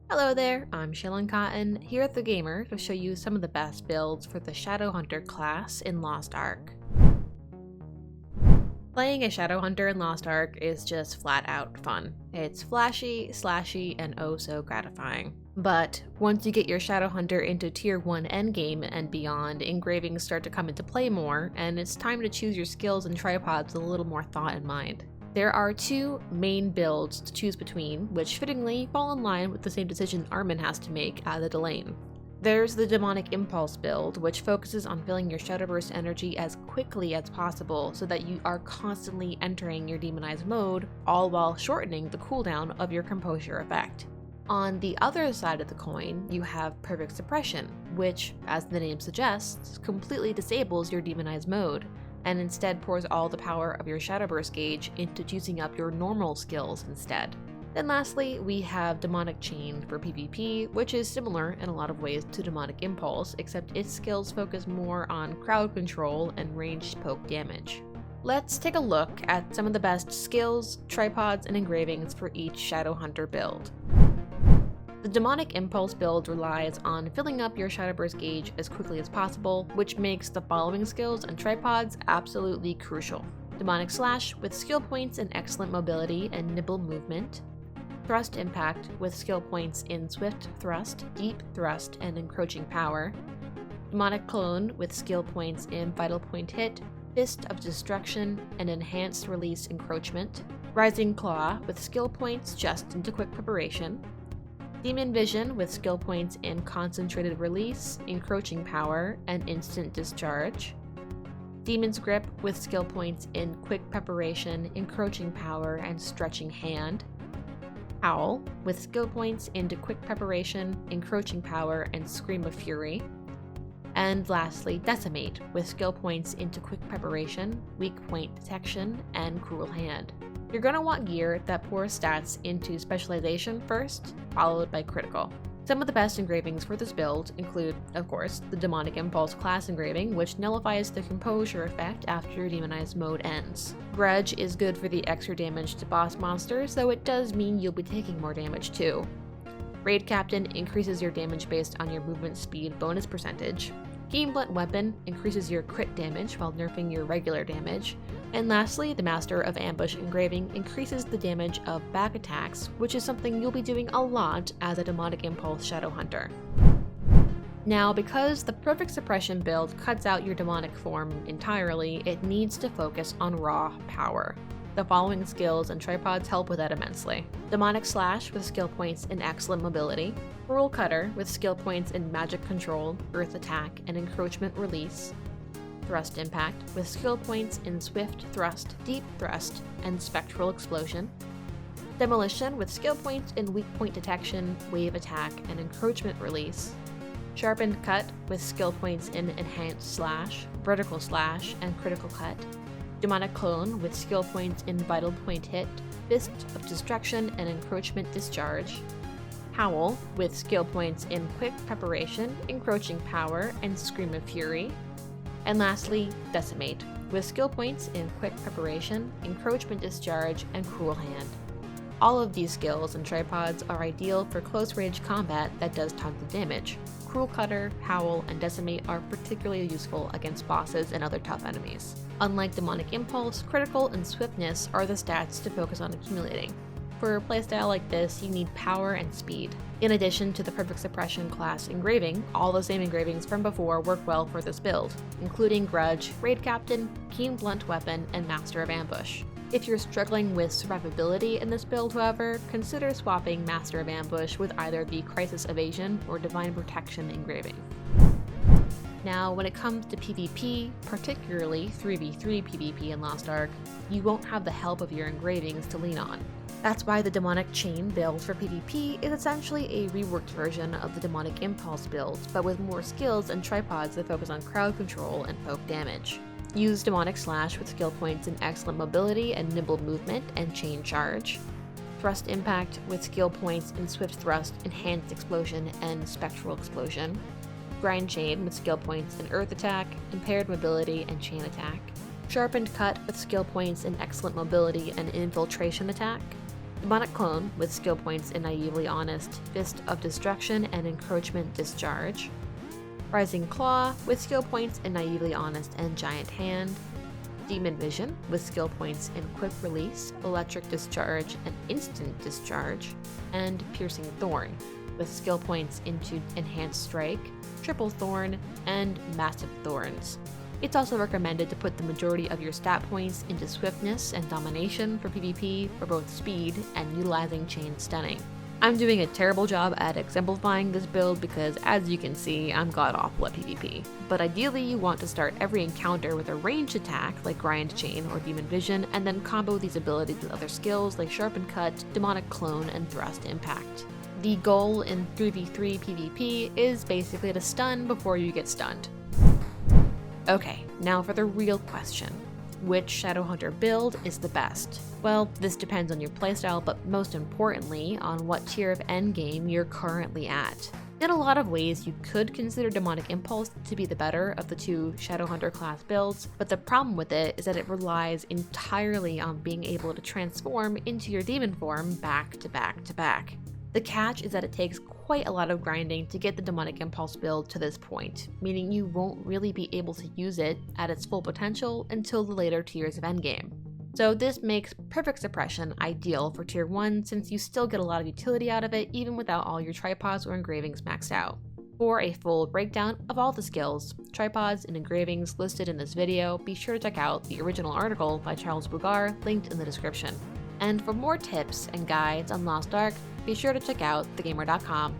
Hello there, I'm Shailen Cotton, here at TheGamer to show you some of the best builds for the Shadowhunter class in Lost Ark. Playing a Shadowhunter in Lost Ark is just flat out fun. It's flashy, slashy, and oh so gratifying. But once you get your Shadowhunter into Tier 1 endgame and beyond, engravings start to come into play more, and it's time to choose your skills and tripods with a little more thought in mind. There are two main builds to choose between, which fittingly fall in line with the same decision Armin has to make at the Delane. There's the Demonic Impulse build, which focuses on filling your Shadowburst energy as quickly as possible so that you are constantly entering your demonized mode, all while shortening the cooldown of your Composure effect. On the other side of the coin, you have Perfect Suppression, which, as the name suggests, completely disables your demonized mode, and instead pours all the power of your Shadowburst gauge into juicing up your normal skills instead. Then lastly, we have Demonic Chain for PvP, which is similar in a lot of ways to Demonic Impulse, except its skills focus more on crowd control and ranged poke damage. Let's take a look at some of the best skills, tripods, and engravings for each Shadowhunter build. The Demonic Impulse build relies on filling up your Shadowburst gauge as quickly as possible, which makes the following skills and tripods absolutely crucial. Demonic Slash with skill points in excellent mobility and nimble movement. Thrust Impact with skill points in Swift Thrust, Deep Thrust, and Encroaching Power. Demonic Clone with skill points in Vital Point Hit, Fist of Destruction, and Enhanced Release Encroachment. Rising Claw with skill points just into Quick Preparation. Demon Vision with skill points in Concentrated Release, Encroaching Power, and Instant Discharge. Demon's Grip with skill points in Quick Preparation, Encroaching Power, and Stretching Hand. Howl with skill points into Quick Preparation, Encroaching Power, and Scream of Fury. And lastly, Decimate with skill points into Quick Preparation, Weak Point Detection, and Cruel Hand. You're going to want gear that pours stats into Specialization first, followed by Critical. Some of the best engravings for this build include, of course, the Demonic Impulse class engraving, which nullifies the Composure effect after your demonized mode ends. Grudge is good for the extra damage to boss monsters, though it does mean you'll be taking more damage too. Raid Captain increases your damage based on your movement speed bonus percentage. Keen Blunt Weapon increases your crit damage while nerfing your regular damage. And lastly, the Master of Ambush engraving increases the damage of back attacks, which is something you'll be doing a lot as a Demonic Impulse Shadowhunter. Now, because the Perfect Suppression build cuts out your demonic form entirely, it needs to focus on raw power. The following skills and tripods help with that immensely. Demonic Slash with skill points in excellent mobility. Cruel Cutter with skill points in magic control, earth attack, and encroachment release. Thrust Impact with skill points in Swift Thrust, Deep Thrust, and Spectral Explosion. Demolition with skill points in weak point detection, wave attack, and encroachment release. Sharpened Cut with skill points in Enhanced Slash, Vertical Slash, and Critical Cut. Demonic Clone with skill points in Vital Point Hit, Fist of Destruction, and Encroachment Discharge. Howl with skill points in Quick Preparation, Encroaching Power, and Scream of Fury. And lastly, Decimate with skill points in Quick Preparation, Encroachment Discharge, and Cruel Hand. All of these skills and tripods are ideal for close-range combat that does tons of damage. Cruel Cutter, Howl, and Decimate are particularly useful against bosses and other tough enemies. Unlike Demonic Impulse, Critical and Swiftness are the stats to focus on accumulating. For a playstyle like this, you need power and speed. In addition to the Perfect Suppression class engraving, all the same engravings from before work well for this build, including Grudge, Raid Captain, Keen Blunt Weapon, and Master of Ambush. If you're struggling with survivability in this build, however, consider swapping Master of Ambush with either the Crisis Evasion or Divine Protection engraving. Now, when it comes to PvP, particularly 3v3 PvP in Lost Ark, you won't have the help of your engravings to lean on. That's why the Demonic Chain build for PvP is essentially a reworked version of the Demonic Impulse build, but with more skills and tripods that focus on crowd control and poke damage. Use Demonic Slash with skill points in excellent mobility and nimble movement and chain charge. Thrust Impact with skill points in Swift Thrust, Enhanced Explosion, and Spectral Explosion. Grind Chain with skill points in Earth Attack, Impaired Mobility, and Chain Attack. Sharpened Cut with skill points in Excellent Mobility and Infiltration Attack. Demonic Clone with skill points in Naively Honest, Fist of Destruction, and Encroachment Discharge. Rising Claw with skill points in Naively Honest and Giant Hand. Demon Vision with skill points in Quick Release, Electric Discharge, and Instant Discharge. And Piercing Thorn with skill points into Enhanced Strike, Triple Thorn, and Massive Thorns. It's also recommended to put the majority of your stat points into Swiftness and Domination for PvP for both speed and utilizing Chain Stunning. I'm doing a terrible job at exemplifying this build because, as you can see, I'm god-awful at PvP. But ideally, you want to start every encounter with a ranged attack like Grind Chain or Demon Vision, and then combo these abilities with other skills like Sharpen Cut, Demonic Clone, and Thrust Impact. The goal in 3v3 PvP is basically to stun before you get stunned. Okay, now for the real question. Which Shadowhunter build is the best? Well, this depends on your playstyle, but most importantly, on what tier of endgame you're currently at. In a lot of ways, you could consider Demonic Impulse to be the better of the two Shadowhunter class builds, but the problem with it is that it relies entirely on being able to transform into your demon form back to back to back. The catch is that it takes quite a lot of grinding to get the Demonic Impulse build to this point, meaning you won't really be able to use it at its full potential until the later tiers of endgame. So this makes Perfect Suppression ideal for tier 1 since you still get a lot of utility out of it even without all your tripods or engravings maxed out. For a full breakdown of all the skills, tripods, and engravings listed in this video, be sure to check out the original article by Charles Bougar linked in the description. And for more tips and guides on Lost Ark, be sure to check out TheGamer.com.